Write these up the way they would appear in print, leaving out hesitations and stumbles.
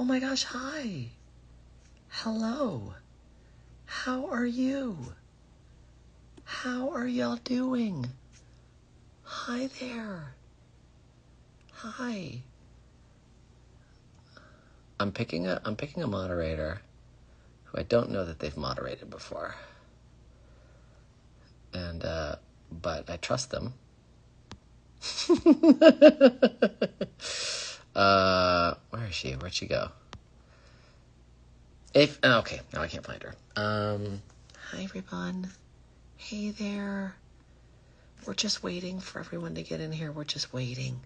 my gosh, hi. Hello. How are you? How are y'all doing? Hi there. Hi. I'm picking a moderator who I don't know that they've moderated before. And but I trust them. Where is she? Where'd she go? Okay, now I can't find her. Hi everyone. Hey there. We're just waiting for everyone to get in here. We're just waiting.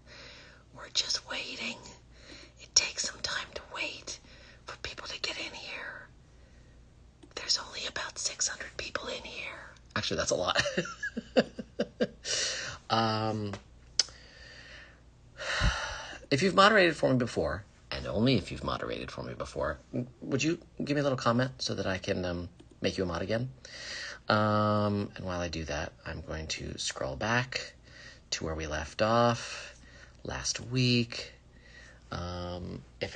It takes some time to wait for people to get in here. There's only about 600 people in here. Actually, that's a lot. If you've moderated for me before, and only if you've moderated for me before, would you give me a little comment so that I can make you a mod again? And while I do that, I'm going to scroll back to where we left off last week. If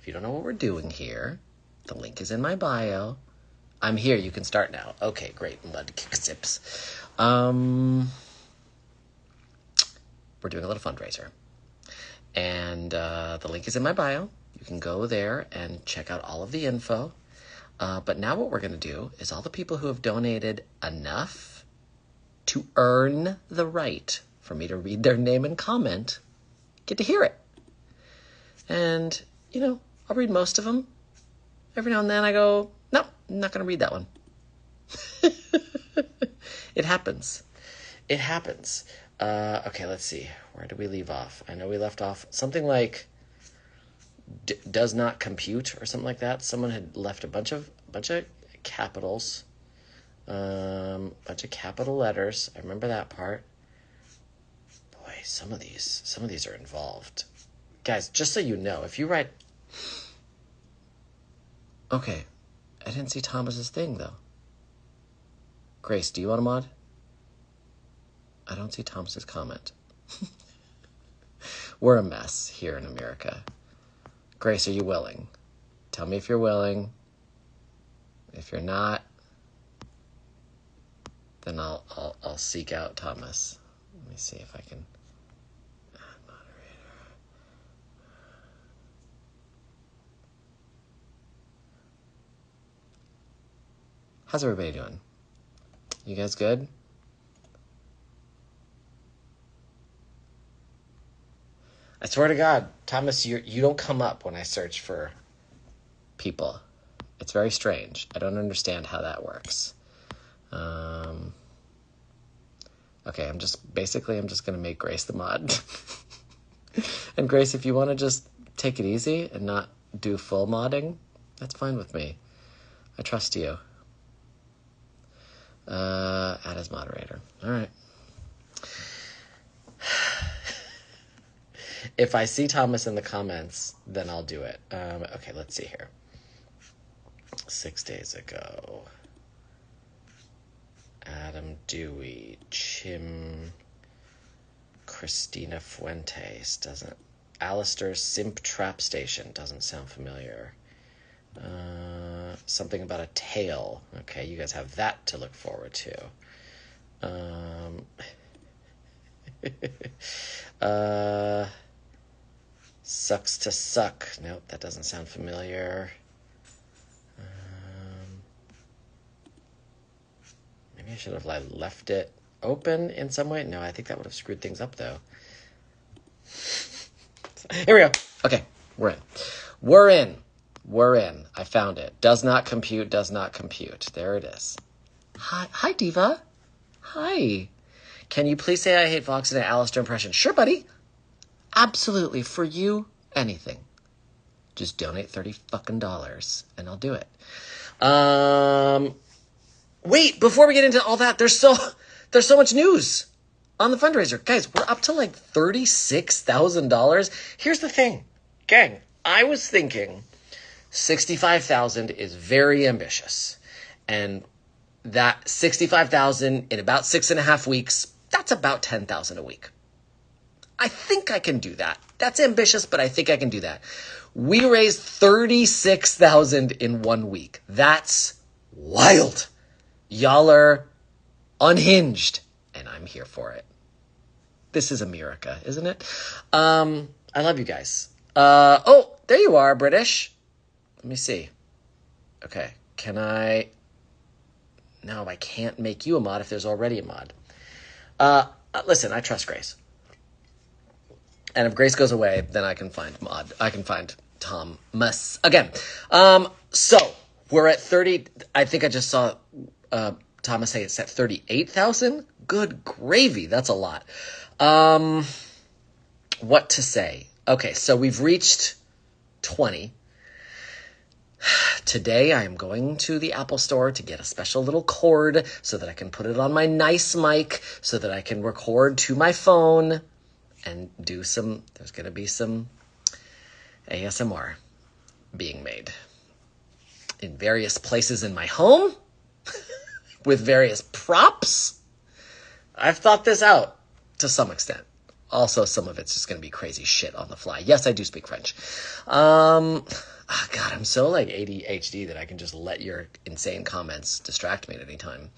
you don't know what we're doing here, the link is in my bio. I'm here. You can start now. Okay, great. Mud kick zips. We're doing a little fundraiser. And the link is in my bio. You can go there and check out all of the info. But now what we're going to do is all the people who have donated enough to earn the right for me to read their name and comment get to hear it. And, I'll read most of them. Every now and then I go, no, I'm not going to read that one. It happens. Okay, let's see. Where did we leave off? I know we left off something like does not compute or something like that. Someone had left a bunch of capitals, bunch of capital letters. I remember that part. Boy, some of these are involved. Guys, just so you know, if you write... Okay, I didn't see Thomas's thing, though. Grace, do you want a mod? I don't see Thomas's comment. We're a mess here in America. Grace, are you willing? Tell me if you're willing. If you're not, then I'll seek out Thomas. Let me see if I can add moderator. How's everybody doing? You guys good? I swear to God, Thomas, you don't come up when I search for people. It's very strange. I don't understand how that works. Okay, I'm just going to make Grace the mod. And Grace, if you want to just take it easy and not do full modding, that's fine with me. I trust you. Add as moderator. All right. If I see Thomas in the comments, then I'll do it. Okay, let's see here. 6 days ago. Adam Dewey, Chim, Christina Fuentes doesn't. Alistair Simp Trap Station doesn't sound familiar. Something about a tail. Okay, you guys have that to look forward to. Sucks to suck. Nope, that doesn't sound familiar. Maybe I should have left it open in some way. No, I think that would have screwed things up, though. Here we go. Okay, we're in. I found it. Does not compute. There it is. Hi, Diva. Hi. Can you please say I hate Vox and an Alistair impression? Sure, buddy. Absolutely. For you, anything. Just donate $30 fucking and I'll do it. Wait, before we get into all that, there's so much news on the fundraiser. Guys, we're up to like $36,000. Here's the thing. Gang, I was thinking $65,000 is very ambitious. And that $65,000 in about 6.5 weeks, that's about $10,000 a week. I think I can do that. That's ambitious, but I think I can do that. We raised $36,000 in 1 week. That's wild. Y'all are unhinged, and I'm here for it. This is America, isn't it? I love you guys. Oh, there you are, British. Let me see. Okay, can I... No, I can't make you a mod if there's already a mod. Listen, I trust Grace. And if Grace goes away, then I can find Thomas again. So we're at 30. I think I just saw Thomas say it's at 38,000. Good gravy. That's a lot. What to say? Okay, so we've reached 20. Today I am going to the Apple Store to get a special little cord so that I can put it on my nice mic so that I can record to my phone and do there's going to be some ASMR being made in various places in my home with various props. I've thought this out to some extent. Also, some of it's just going to be crazy shit on the fly. Yes, I do speak French. God, I'm so like ADHD that I can just let your insane comments distract me at any time.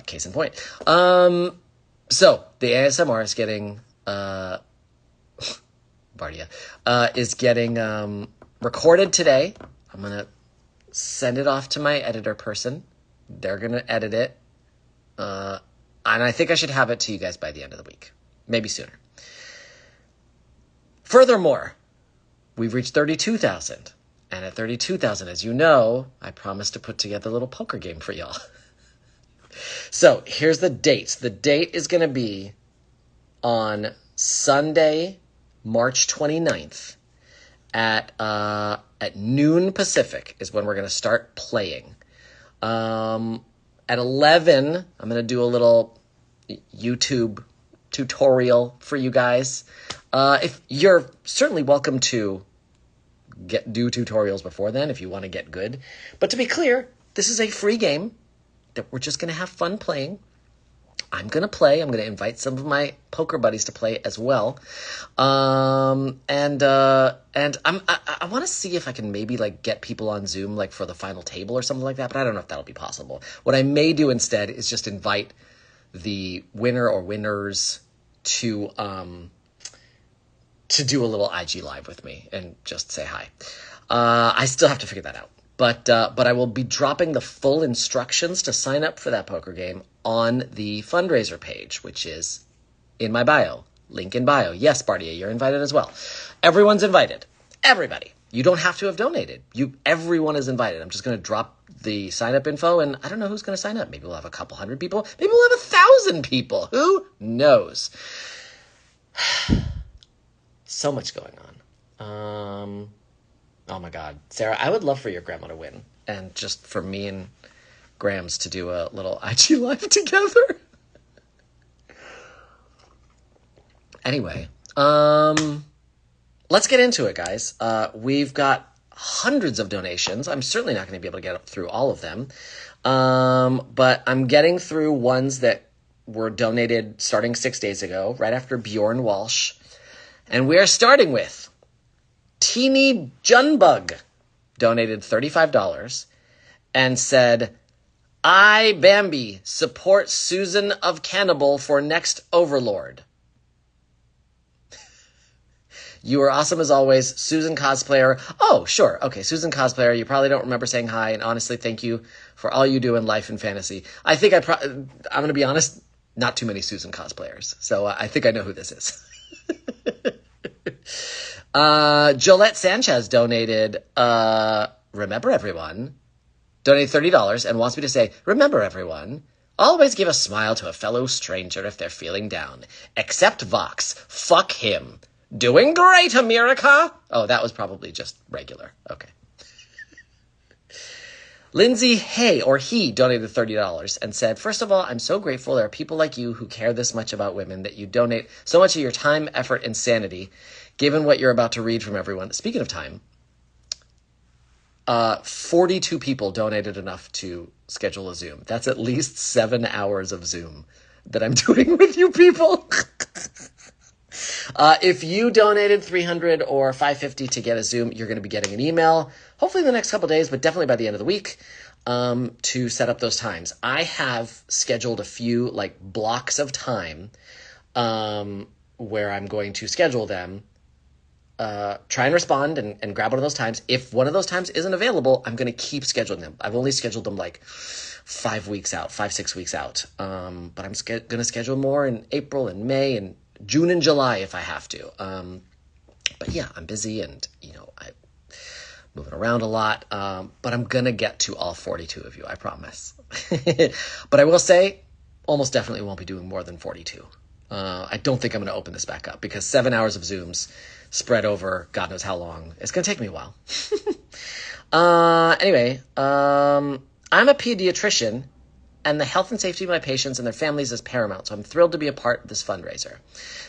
Case in point. So the ASMR is getting, Bardia, is getting, recorded today. I'm going to send it off to my editor person. They're going to edit it. And I think I should have it to you guys by the end of the week. Maybe sooner. Furthermore, we've reached 32,000. And at 32,000, as you know, I promised to put together a little poker game for y'all. So here's the dates. The date is going to be on Sunday, March 29th at noon Pacific is when we're going to start playing. At 11, I'm going to do a little YouTube tutorial for you guys. If you're certainly welcome to do tutorials before then if you want to get good. But to be clear, this is a free game that we're just going to have fun playing. I'm going to play. I'm going to invite some of my poker buddies to play as well. And I want to see if I can maybe like get people on Zoom like for the final table or something like that, but I don't know if that'll be possible. What I may do instead is just invite the winner or winners to do a little IG live with me and just say hi. I still have to figure that out. But I will be dropping the full instructions to sign up for that poker game on the fundraiser page, which is in my bio. Link in bio. Yes, Bardia, you're invited as well. Everyone's invited. Everybody. You don't have to have donated. Everyone is invited. I'm just going to drop the sign-up info, and I don't know who's going to sign up. Maybe we'll have a couple hundred people. Maybe we'll have 1,000 people. Who knows? So much going on. Oh my God. Sarah, I would love for your grandma to win. And just for me and Grams to do a little IG live together. Anyway, let's get into it, guys. We've got hundreds of donations. I'm certainly not going to be able to get through all of them. But I'm getting through ones that were donated starting 6 days ago, right after Bjorn Walsh. And we are starting with Teeny Junbug donated $35 and said, I, Bambi, support Susan of Cannibal for next Overlord. You are awesome as always, Susan Cosplayer. Oh, sure. Okay, Susan Cosplayer. You probably don't remember saying hi, and honestly, thank you for all you do in life and fantasy. I think I'm going to be honest, not too many Susan cosplayers, so I think I know who this is. Jolette Sanchez donated, remember everyone, donated $30 and wants me to say, remember everyone, always give a smile to a fellow stranger if they're feeling down. Except Vox. Fuck him. Doing great, America. Oh, that was probably just regular. Okay. Lindsay Hay, or he, donated $30 and said, first of all, I'm so grateful there are people like you who care this much about women, that you donate so much of your time, effort, and sanity, given what you're about to read from everyone. Speaking of time, 42 people donated enough to schedule a Zoom. That's at least 7 hours of Zoom that I'm doing with you people. If you donated 300 or 550 to get a Zoom, you're going to be getting an email, hopefully in the next couple days, but definitely by the end of the week, to set up those times. I have scheduled a few like blocks of time where I'm going to schedule them. Try and respond and grab one of those times. If one of those times isn't available, I'm going to keep scheduling them. I've only scheduled them like 5 weeks out, 6 weeks out. But I'm going to schedule more in April and May and June and July if I have to. But yeah, I'm busy and, I'm moving around a lot. But I'm going to get to all 42 of you, I promise. But I will say, almost definitely won't be doing more than 42. I don't think I'm going to open this back up because 7 hours of Zooms spread over God knows how long. It's going to take me a while. Anyway, I'm a pediatrician, and the health and safety of my patients and their families is paramount, so I'm thrilled to be a part of this fundraiser.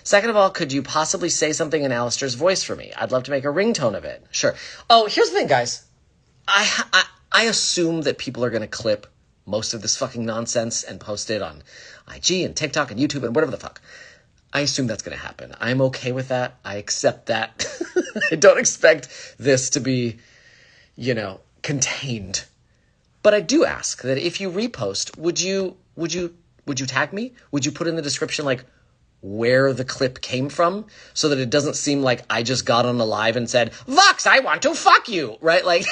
Second of all, could you possibly say something in Alistair's voice for me? I'd love to make a ringtone of it. Sure. Oh, here's the thing, guys. I assume that people are going to clip most of this fucking nonsense and post it on IG and TikTok and YouTube and whatever the fuck. I assume that's going to happen. I'm okay with that. I accept that. I don't expect this to be, contained. But I do ask that if you repost, would you tag me? Would you put in the description like where the clip came from so that it doesn't seem like I just got on a live and said, "Vox, I want to fuck you," right? Like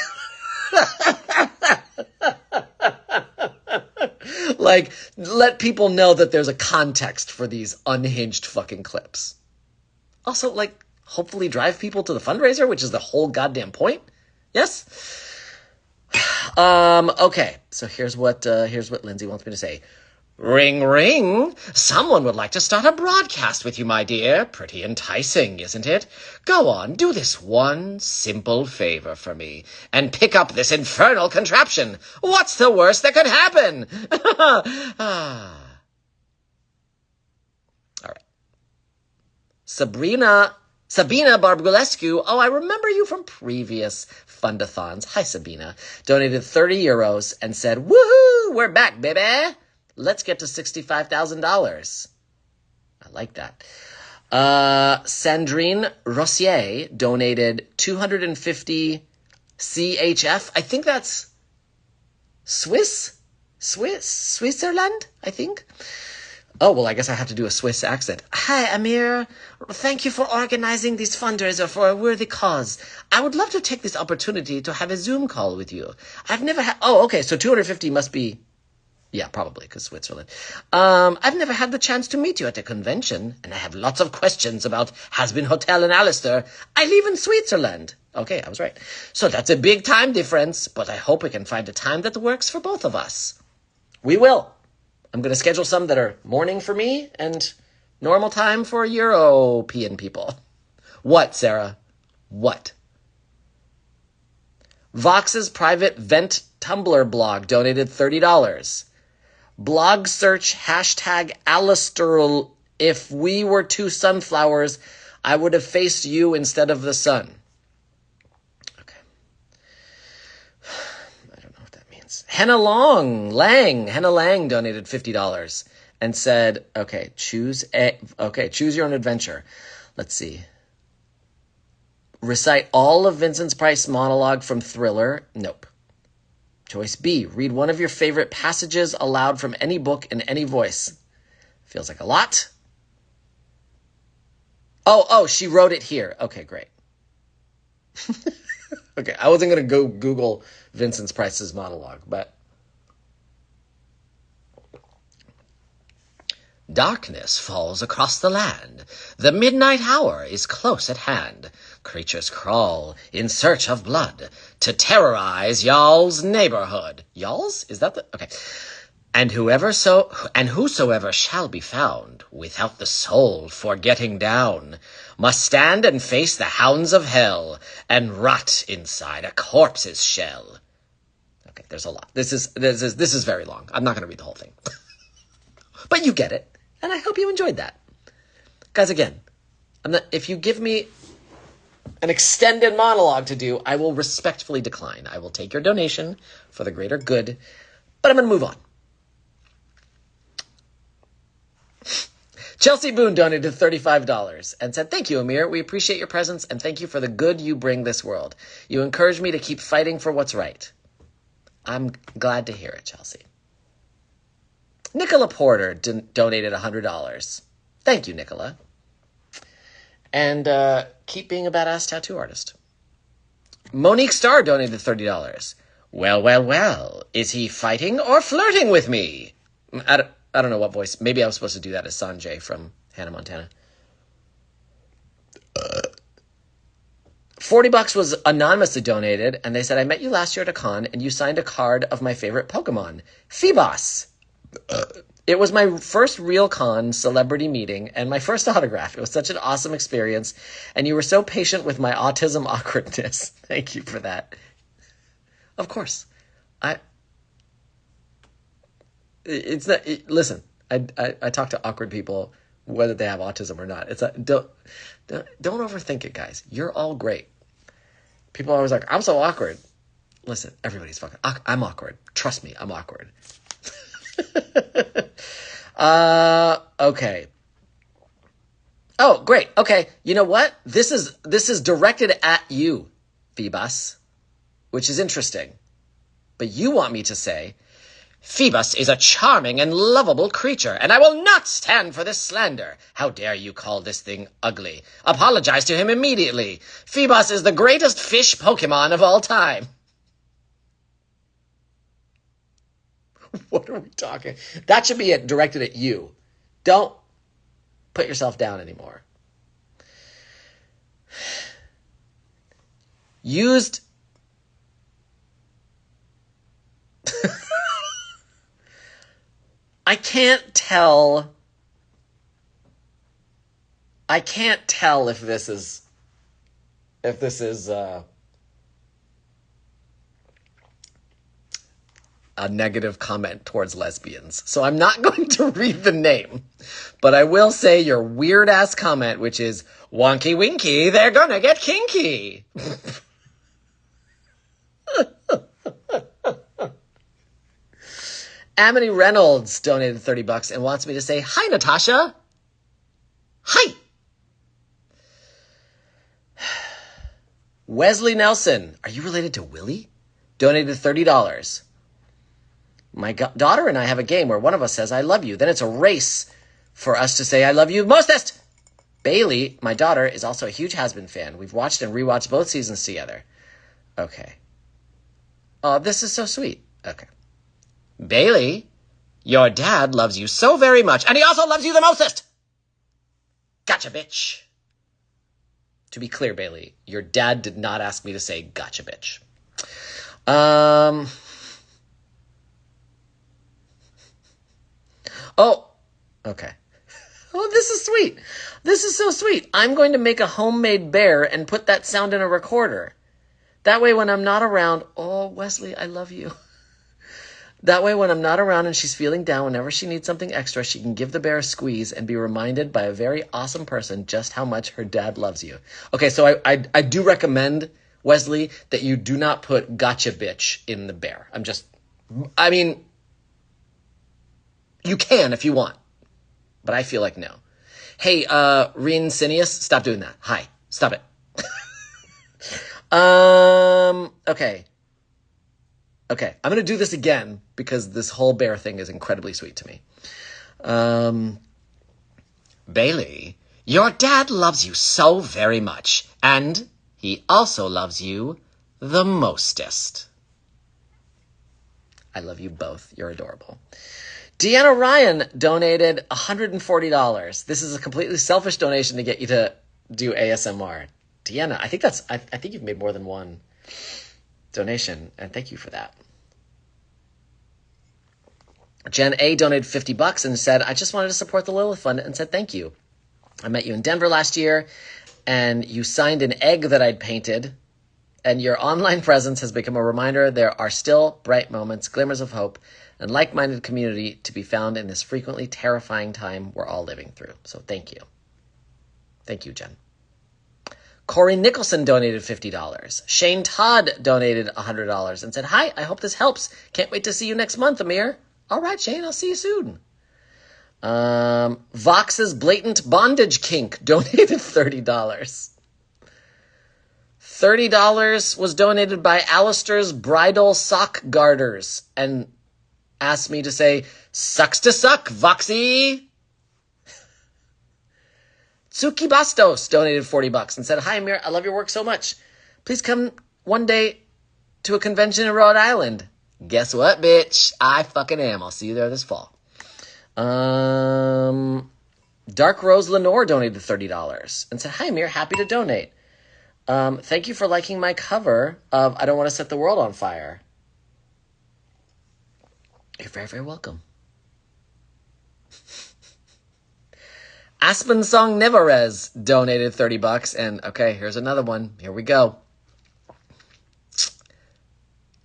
like, let people know that there's a context for these unhinged fucking clips. Also, like, hopefully drive people to the fundraiser, which is the whole goddamn point. Yes? Okay. So here's what Lindsay wants me to say. Ring, ring. Someone would like to start a broadcast with you, my dear. Pretty enticing, isn't it? Go on, do this one simple favor for me and pick up this infernal contraption. What's the worst that could happen? All right. Sabina Barbulescu. Oh, I remember you from previous fundathons. Hi, Sabina. Donated 30 euros and said, woohoo, we're back, baby. Let's get to $65,000. I like that. Sandrine Rossier donated 250 CHF. I think that's Switzerland, I think. Oh, well, I guess I have to do a Swiss accent. Hi, Amir. Thank you for organizing this fundraiser for a worthy cause. I would love to take this opportunity to have a Zoom call with you. I've never had... Oh, okay, so 250 must be... Yeah, probably, because Switzerland. I've never had the chance to meet you at a convention, and I have lots of questions about Has-Been Hotel in Alistair. I live in Switzerland. Okay, I was right. So that's a big time difference, but I hope we can find a time that works for both of us. We will. I'm going to schedule some that are morning for me and normal time for European people. What, Sarah? What? Vox's private vent Tumblr blog donated $30. Blog search hashtag Alistair. If we were two sunflowers, I would have faced you instead of the sun. Okay. I don't know what that means. Henna Lang donated $50 and said, choose your own adventure. Let's see. Recite all of Vincent's Price monologue from Thriller. Nope. Choice B, read one of your favorite passages aloud from any book in any voice. Feels like a lot. Oh, she wrote it here. Okay, great. Okay, I wasn't going to go Google Vincent Price's monologue, but... Darkness falls across the land. The midnight hour is close at hand. Creatures crawl in search of blood to terrorize y'all's neighborhood. Y'all's? Is that the... Okay. And whosoever shall be found without the soul for getting down must stand and face the hounds of hell and rot inside a corpse's shell. Okay, there's a lot. This is very long. I'm not going to read the whole thing. But you get it. And I hope you enjoyed that. Guys, again, if you give me an extended monologue to do, I will respectfully decline. I will take your donation for the greater good, but I'm going to move on. Chelsea Boone donated $35 and said, thank you, Amir. We appreciate your presence and thank you for the good you bring this world. You encourage me to keep fighting for what's right. I'm glad to hear it, Chelsea. Nicola Porter donated $100. Thank you, Nicola. And keep being a badass tattoo artist. Monique Starr donated $30. Well, well, well. Is he fighting or flirting with me? I don't know what voice. Maybe I was supposed to do that as Sanjay from Hannah Montana. $40 was anonymously donated, and they said, I met you last year at a con, and you signed a card of my favorite Pokemon, Feebas. It was my first real con celebrity meeting, and my first autograph. It was such an awesome experience, and you were so patient with my autism awkwardness. Thank you for that. Of course. Listen, I talk to awkward people, whether they have autism or not. Don't overthink it, guys. You're all great. People are always like, I'm so awkward. Listen, everybody's fucking, I'm awkward. Trust me, I'm awkward. Okay. Oh, great. Okay. You know what? This is directed at you, Phoebus, which is interesting. But you want me to say, Phoebus is a charming and lovable creature, and I will not stand for this slander. How dare you call this thing ugly? Apologize to him immediately. Phoebus is the greatest fish Pokemon of all time. What are we talking? That should be it, directed at you. Don't put yourself down anymore. Used... I can't tell if this is a negative comment towards lesbians. So I'm not going to read the name, but I will say your weird ass comment, which is wonky winky, they're gonna get kinky. Amity Reynolds donated $30 and wants me to say, hi, Natasha. Hi. Wesley Nelson, are you related to Willie? Donated $30. My daughter and I have a game where one of us says, I love you. Then it's a race for us to say, I love you mostest. Bailey, my daughter, is also a huge Has-Been fan. We've watched and rewatched both seasons together. Okay. Oh, this is so sweet. Okay. Bailey, your dad loves you so very much, and he also loves you the mostest. Gotcha, bitch. To be clear, Bailey, your dad did not ask me to say gotcha, bitch. Oh, okay. Oh, this is sweet. This is so sweet. I'm going to make a homemade bear and put that sound in a recorder. That way when I'm not around, oh, Wesley, I love you. That way when I'm not around and she's feeling down, whenever she needs something extra, she can give the bear a squeeze and be reminded by a very awesome person just how much her dad loves you. Okay, so I do recommend, Wesley, that you do not put gotcha bitch in the bear. I mean, you can if you want, but I feel like no. Hey, Reen Cineas, stop doing that. Hi, stop it. Okay, I'm going to do this again because this whole bear thing is incredibly sweet to me. Bailey, your dad loves you so very much, and he also loves you the mostest. I love you both. You're adorable. Deanna Ryan donated $140. This is a completely selfish donation to get you to do ASMR. Deanna, I think you've made more than one donation, and thank you for that. Jen A donated $50 and said, I just wanted to support the Lilith Fund and said thank you. I met you in Denver last year, and you signed an egg that I'd painted, and your online presence has become a reminder there are still bright moments, glimmers of hope, and like-minded community to be found in this frequently terrifying time we're all living through. So thank you. Thank you, Jen. Corey Nicholson donated $50. Shane Todd donated $100 and said, hi, I hope this helps. Can't wait to see you next month, Amir. All right, Shane, I'll see you soon. Vox's Blatant Bondage Kink donated $30. $30 was donated by Alistair's Bridal Sock Garters and asked me to say, sucks to suck, Voxy. Tsuki Bastos donated $40 and said, hi, Amir, I love your work so much. Please come one day to a convention in Rhode Island. Guess what, bitch? I fucking am. I'll see you there this fall. Dark Rose Lenore donated $30 and said, hi, Amir, happy to donate. Thank you for liking my cover of I Don't Want to Set the World on Fire. You're very, very welcome. Aspen Song Neverez donated $30. And okay, here's another one. Here we go.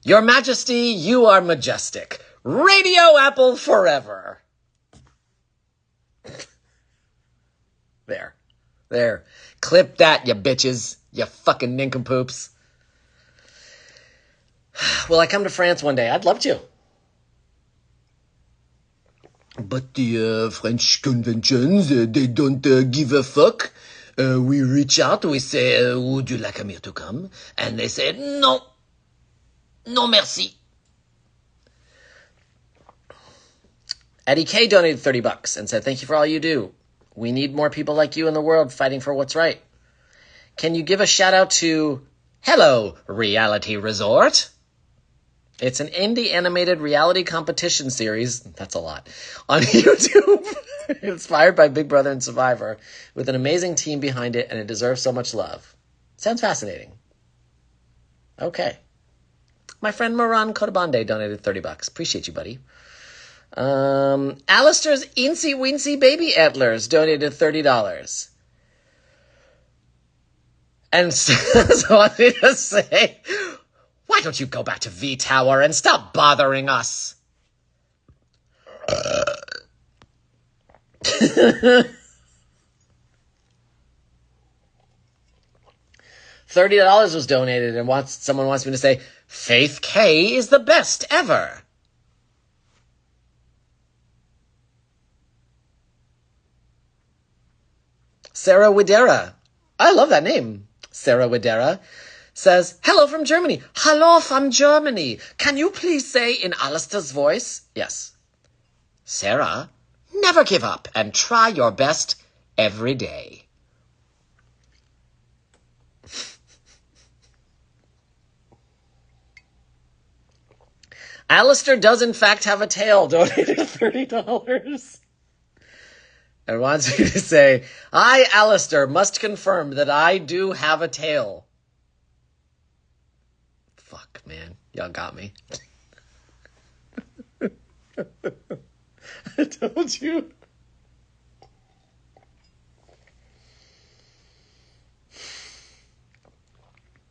Your Majesty, you are majestic. Radio Apple forever. There. Clip that, you bitches. You fucking nincompoops. Will I come to France one day? I'd love to. But the French conventions, they don't give a fuck. We reach out, we say, would you like Amir to come? And they say, no. No, merci. Eddie K donated $30 and said, thank you for all you do. We need more people like you in the world fighting for what's right. Can you give a shout out to Hello Reality Resort? It's an indie animated reality competition series, that's a lot, on YouTube, inspired by Big Brother and Survivor, with an amazing team behind it, and it deserves so much love. Sounds fascinating. Okay. My friend Moran Kodabande donated $30. Appreciate you, buddy. Alistair's Incy Wincy Baby Antlers donated $30. And so I need to say, why don't you go back to V-Tower and stop bothering us? $30 was donated, and someone wants me to say, Faith K is the best ever. Sarah Widera. I love that name. Sarah Widera says, hello from Germany. Hello from Germany. Can you please say in Alistair's voice? Yes. Sarah, never give up and try your best every day. Alistair does in fact have a tail, donated $30. And wants me to say, I, Alistair, must confirm that I do have a tail. Fuck, man. Y'all got me. I told you.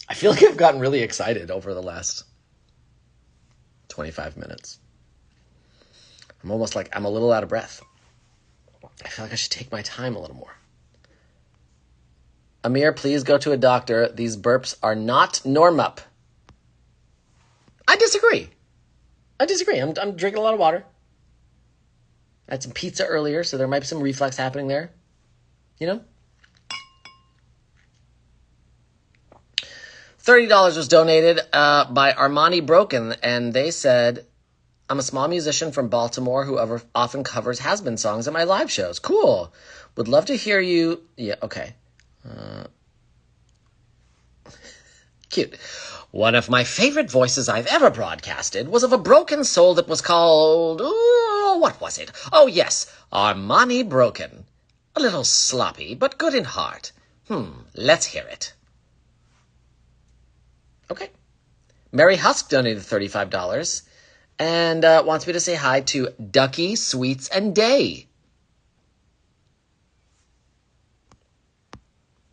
I feel like I've gotten really excited over the last 25 minutes. I'm almost like I'm a little out of breath. I feel like I should take my time a little more. Amir, please go to a doctor. These burps are not normup. I disagree. I'm drinking a lot of water. I had some pizza earlier, so there might be some reflux happening there. You know? $30 was donated by Armani Broken, and they said, I'm a small musician from Baltimore who often covers has-been songs at my live shows. Cool. Would love to hear you. Yeah, okay. Cute. One of my favorite voices I've ever broadcasted was of a broken soul that was called... Ooh, what was it? Oh, yes. Armani Broken. A little sloppy, but good in heart. Let's hear it. Okay. Mary Husk donated $35. And wants me to say hi to Ducky, Sweets, and Day.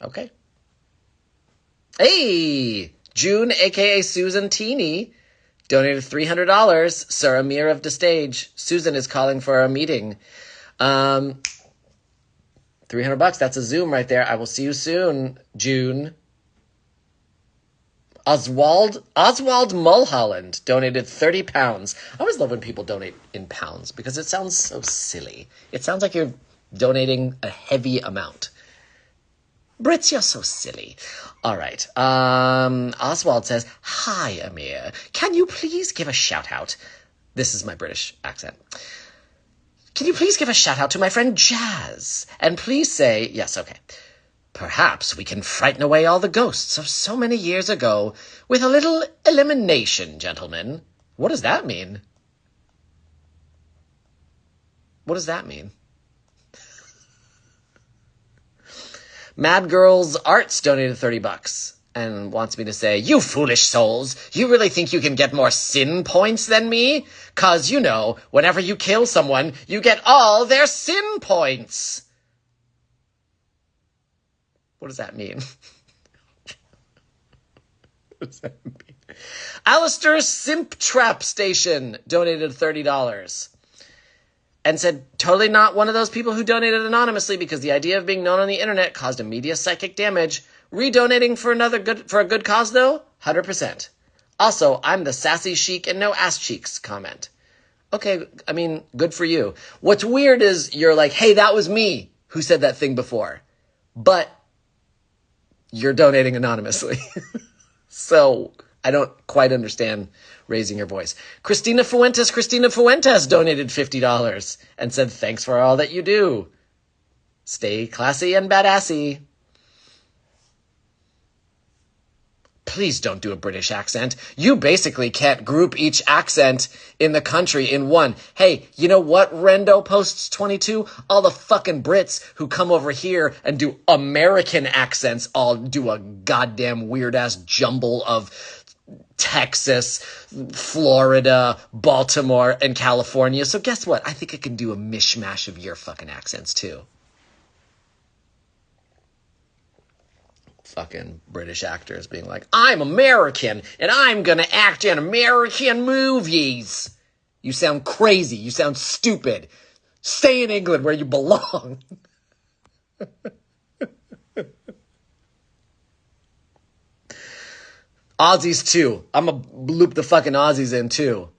Okay. Hey! June, a.k.a. Susan Teeny, donated $300. Sir Amir of the stage. Susan is calling for a meeting. $300, that's a Zoom right there. I will see you soon, June. Oswald Mulholland donated 30 pounds. I always love when people donate in pounds because it sounds so silly. It sounds like you're donating a heavy amount. Brits, you're so silly. All right. Oswald says, "Hi, Amir. Can you please give a shout out?" This is my British accent. "Can you please give a shout out to my friend Jazz? And please say," yes, okay. "Perhaps we can frighten away all the ghosts of so many years ago with a little elimination, gentlemen." What does that mean? What does that mean? Mad Girls Arts donated $30 and wants me to say, "You foolish souls, you really think you can get more sin points than me? 'Cause, you know, whenever you kill someone, you get all their sin points." What does that mean? What does that mean? Alistair Simp Trap Station donated $30 and said, "Totally not one of those people who donated anonymously because the idea of being known on the internet caused immediate psychic damage. Redonating for a good cause though, 100%. Also, I'm the sassy chic and no ass cheeks comment." Okay, I mean, good for you. What's weird is you're like, "Hey, that was me who said that thing before," but you're donating anonymously. So I don't quite understand raising your voice. Christina Fuentes donated $50 and said, "Thanks for all that you do. Stay classy and badassy." Please don't do a British accent. You basically can't group each accent in the country in one. Hey, you know what, Rendo Posts 22? All the fucking Brits who come over here and do American accents all do a goddamn weird-ass jumble of Texas, Florida, Baltimore, and California. So guess what? I think I can do a mishmash of your fucking accents too. Fucking British actors being like, "I'm American and I'm gonna act in American movies." You sound crazy. You sound stupid. Stay in England where you belong. Aussies too. I'm gonna loop the fucking Aussies in too.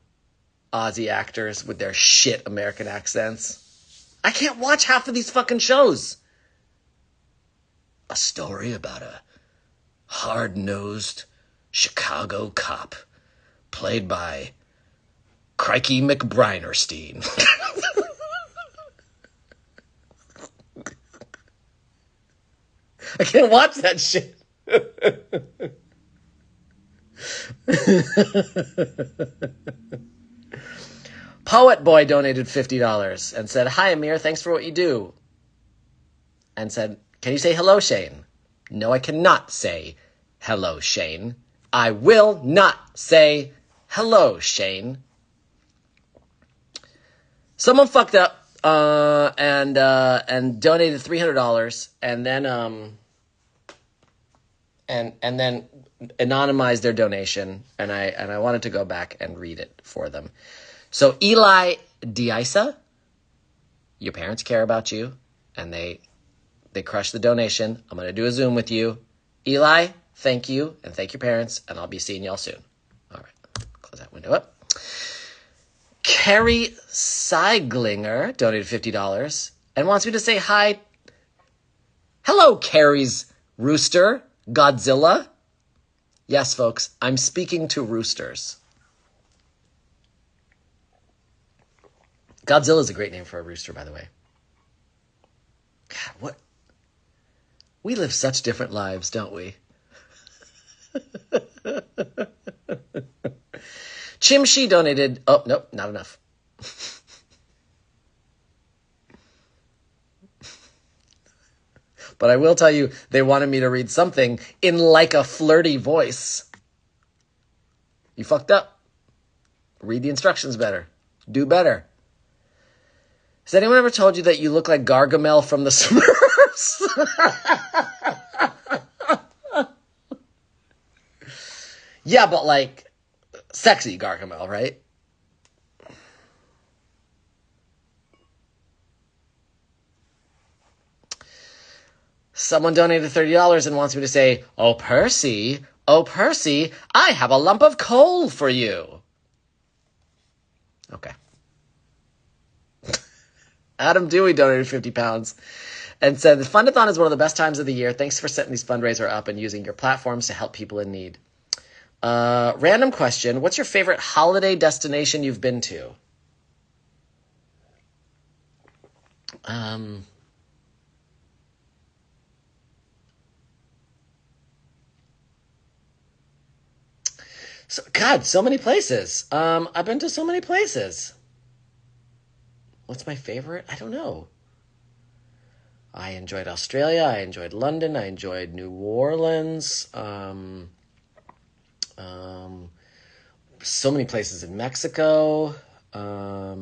Aussie actors with their shit American accents. I can't watch half of these fucking shows. A story about a hard-nosed Chicago cop played by Crikey McBrinerstein. I can't watch that shit. Poet Boy donated $50 and said, "Hi, Amir, thanks for what you do." And said, "Can you say hello, Shane?" No, I cannot say hello, Shane. I will not say hello, Shane. Someone fucked up and donated $300 and then anonymized their donation, and I wanted to go back and read it for them. So Eli Diisa, your parents care about you, and they crushed the donation. I'm going to do a Zoom with you. Eli, thank you, and thank your parents, and I'll be seeing y'all soon. All right, close that window up. Carrie Seiglinger donated $50 and wants me to say hi. Hello, Carrie's rooster, Godzilla. Yes, folks, I'm speaking to roosters. Godzilla is a great name for a rooster, by the way. God, what? We live such different lives, don't we? Chimshi donated... Oh, nope, not enough. But I will tell you, they wanted me to read something in like a flirty voice. You fucked up. Read the instructions better. Do better. Has anyone ever told you that you look like Gargamel from the Smurfs? Yeah, but like sexy Gargamel, right? Someone donated $30 and wants me to say, "Oh, Percy, Oh, Percy, I have a lump of coal for you. Okay. Adam Dewey donated 50 pounds and said, the Fundathon is one of the best times of the year. Thanks for setting these fundraiser up and using your platforms to help people in need. Random question. What's your favorite holiday destination you've been to? So many places. I've been to so many places. What's my favorite? I don't know. I enjoyed Australia. I enjoyed London. I enjoyed New Orleans. So many places in Mexico. I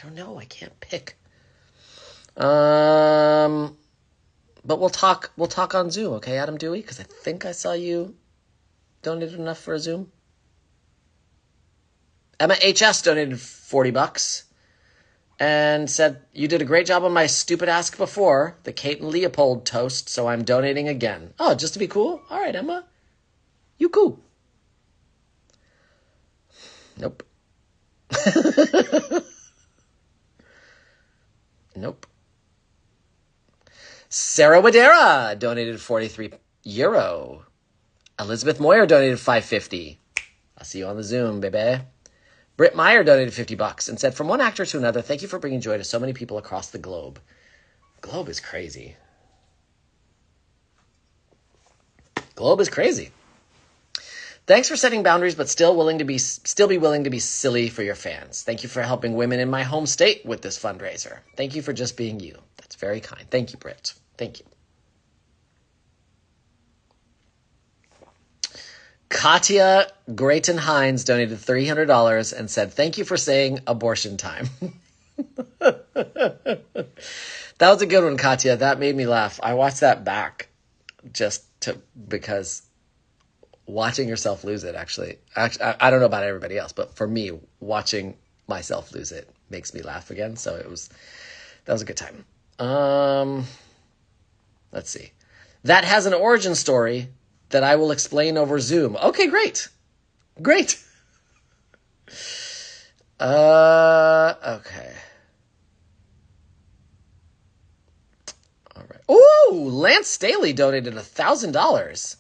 don't know. I can't pick. But we'll talk on Zoom, okay, Adam Dewey? Because I think I saw you donated enough for a Zoom. Emma HS donated $40 and said, you did a great job on my stupid ask before, the Kate and Leopold toast, so I'm donating again. Oh, just to be cool? All right, Emma. You cool. Nope. Nope. Sarah Wadera donated €43. Elizabeth Moyer donated $5.50. I'll see you on the Zoom, baby. Britt Meyer donated $50 and said, from one actor to another, thank you for bringing joy to so many people across the globe. Globe is crazy. Globe is crazy. Thanks for setting boundaries, but still be willing to be silly for your fans. Thank you for helping women in my home state with this fundraiser. Thank you for just being you. That's very kind. Thank you, Britt. Thank you. Katya Grayton Hines donated $300 and said, thank you for saying abortion time. That was a good one, Katya. That made me laugh. I watched that back because watching yourself lose it, actually, I don't know about everybody else, but for me, watching myself lose it makes me laugh again. So that was a good time. Let's see. That has an origin story that I will explain over Zoom. Okay, great. Great. Okay. All right. Ooh, Lance Staley donated $1,000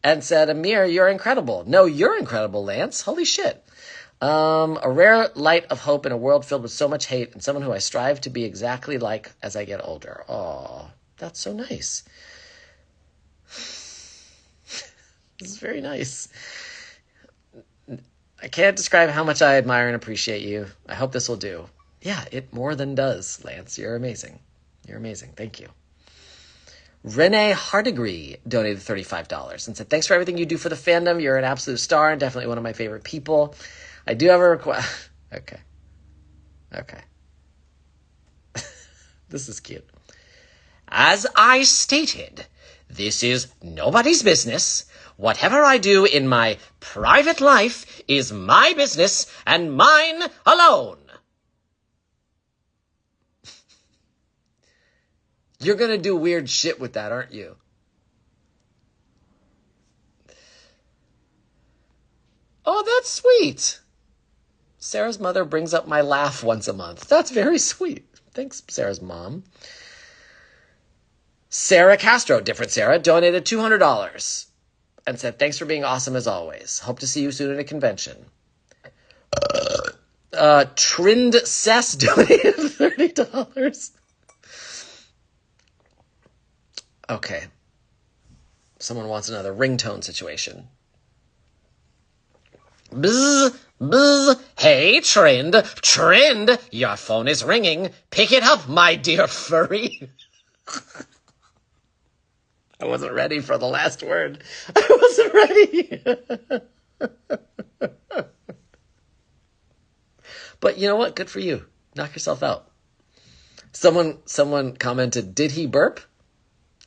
and said, Amir, you're incredible. No, you're incredible, Lance. Holy shit. A rare light of hope in a world filled with so much hate and someone who I strive to be exactly like as I get older. Oh, that's so nice. This is very nice. I can't describe how much I admire and appreciate you. I hope this will do. Yeah, it more than does, Lance. You're amazing. You're amazing. Thank you. Renee Hardigree donated $35 and said, thanks for everything you do for the fandom. You're an absolute star and definitely one of my favorite people. I do have a request. Okay. This is cute. As I stated, this is nobody's business. Whatever I do in my private life is my business and mine alone. You're going to do weird shit with that, aren't you? Oh, that's sweet. Sarah's mother brings up my laugh once a month. That's very sweet. Thanks, Sarah's mom. Sarah Castro, different Sarah, donated $200 and said, thanks for being awesome as always. Hope to see you soon at a convention. Trind Cess donated $30. Okay. Someone wants another ringtone situation. Bzz, bzz. Hey, Trind, your phone is ringing. Pick it up, my dear furry. I wasn't ready for the last word. I wasn't ready. But you know what? Good for you. Knock yourself out. Someone commented, did he burp?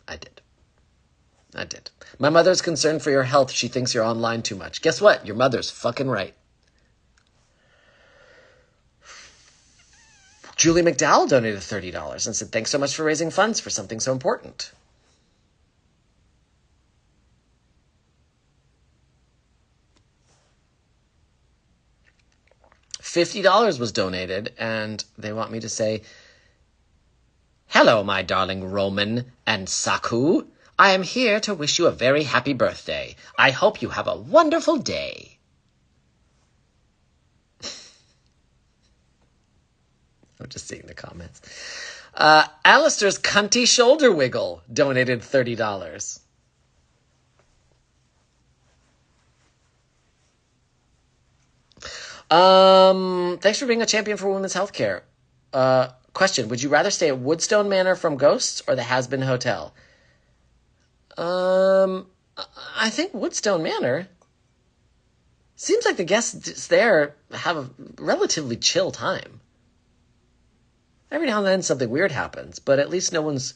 I did. My mother's concerned for your health. She thinks you're online too much. Guess what? Your mother's fucking right. Julie McDowell donated $30 and said, thanks so much for raising funds for something so important. $50 was donated, and they want me to say, "Hello, my darling Roman and Saku. I am here to wish you a very happy birthday. I hope you have a wonderful day." I'm just seeing the comments. Alistair's cunty shoulder wiggle donated $30. Thanks for being a champion for women's healthcare. Question: would you rather stay at Woodstone Manor from Ghosts or the Has-Been Hotel? I think Woodstone Manor. Seems like the guests there have a relatively chill time. Every now and then something weird happens, but at least no one's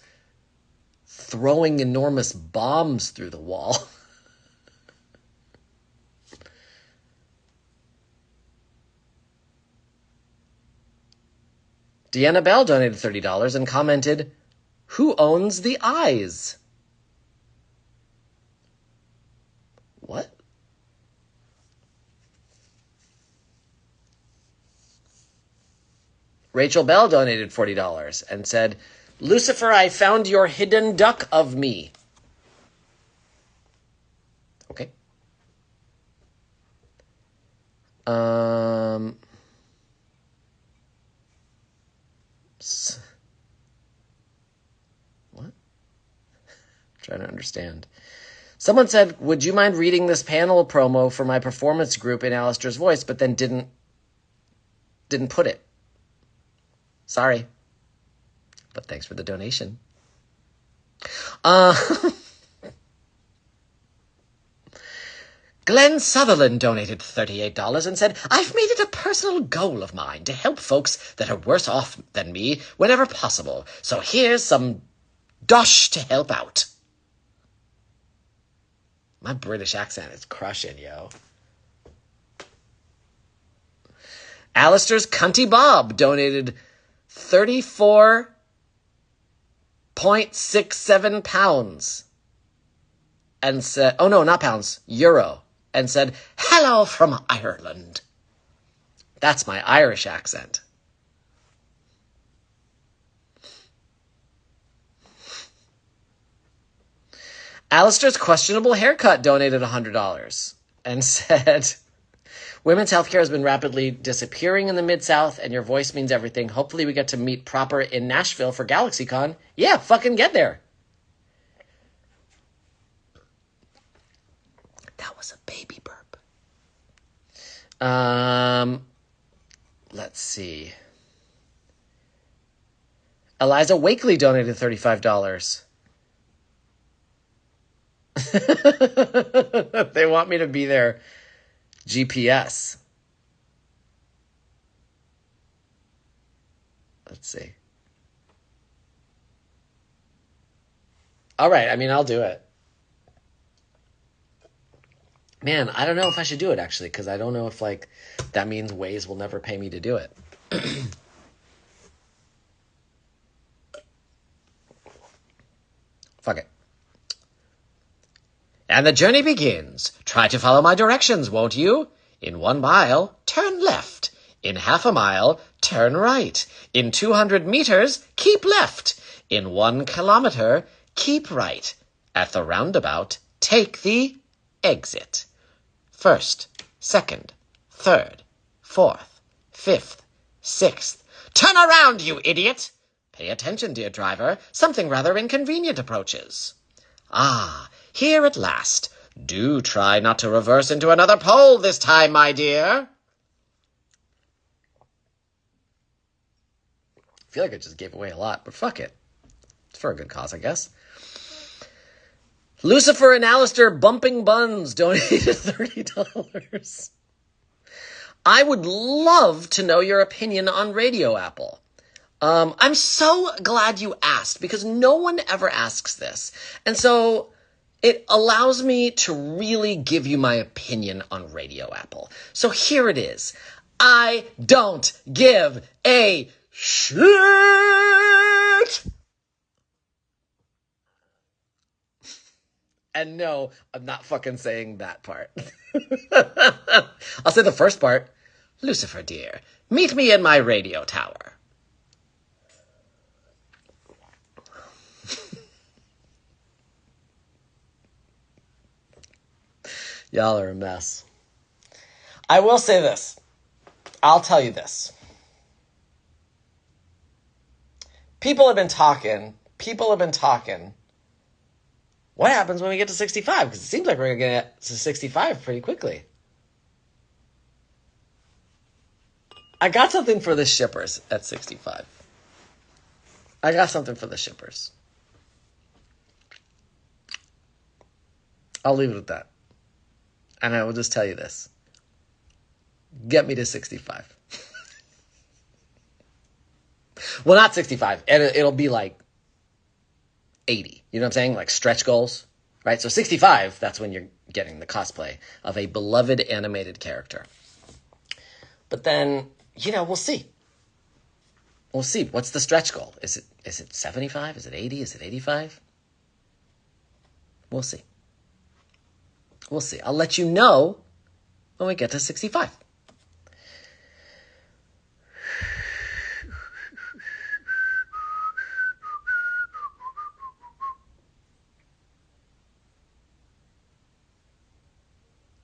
throwing enormous bombs through the wall. Deanna Bell donated $30 and commented, "Who owns the eyes?" What? Rachel Bell donated $40 and said, "Lucifer, I found your hidden duck of me." Okay. What? Trying to understand. Someone said, "Would you mind reading this panel promo for my performance group in Alistair's voice," but then didn't put it. Sorry. But thanks for the donation. Glenn Sutherland donated $38 and said, "I've made it a personal goal of mine to help folks that are worse off than me whenever possible. So here's some dosh to help out." My British accent is crushing, yo. Alistair's Cunty Bob donated 34.67 pounds and said, oh no, not pounds, euro, and said, "Hello from Ireland." That's my Irish accent. Alistair's Questionable Haircut donated $100 and said, "Women's healthcare has been rapidly disappearing in the Mid-South, and your voice means everything. Hopefully we get to meet proper in Nashville for GalaxyCon. Yeah, fucking get there." That was a baby burp. Let's see. Eliza Wakely donated $35. They want me to be there. GPS. Let's see. All right, I mean, I'll do it. Man, I don't know if I should do it, actually, because I don't know if, like, that means Waze will never pay me to do it. Fuck it. And the journey begins. Try to follow my directions, won't you? In 1 mile, turn left. In half a mile, turn right. In 200 meters, keep left. In 1 kilometer, keep right. At the roundabout, take the exit. First, second, third, fourth, fifth, sixth. Turn around, you idiot! Pay attention, dear driver. Something rather inconvenient approaches. Ah, here at last. Do try not to reverse into another pole this time, my dear. I feel like I just gave away a lot, but fuck it. It's for a good cause, I guess. Lucifer and Alistair Bumping Buns donated $30. I would love to know your opinion on Radio Apple. I'm so glad you asked, because no one ever asks this. And so it allows me to really give you my opinion on Radio Apple. So here it is. I don't give a shit. And no, I'm not fucking saying that part. I'll say the first part. Lucifer, dear, meet me in my radio tower. Y'all are a mess. I will say this. I'll tell you this. People have been talking. What happens when we get to 65? Because it seems like we're going to get to 65 pretty quickly. I got something for the shippers at 65. I got something for the shippers. I'll leave it at that. And I will just tell you this. Get me to 65. Well, not 65. It'll be like 80. You know what I'm saying? Like stretch goals, right? So 65, that's when you're getting the cosplay of a beloved animated character. But then, we'll see. We'll see. What's the stretch goal? Is it 75? Is it 80? Is it 85? We'll see. We'll see. I'll let you know when we get to 65.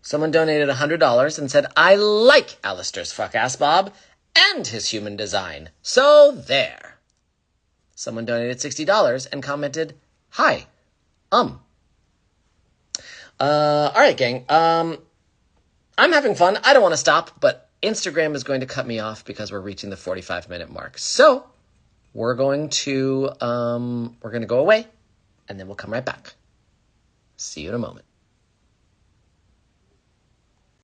Someone donated $100 and said, I like Alistair's fuck-ass Bob and his human design. So there. Someone donated $60 and commented, hi. All right, gang. I'm having fun. I don't want to stop, but Instagram is going to cut me off because we're reaching the 45-minute mark. So we're going to go away, and then we'll come right back. See you in a moment.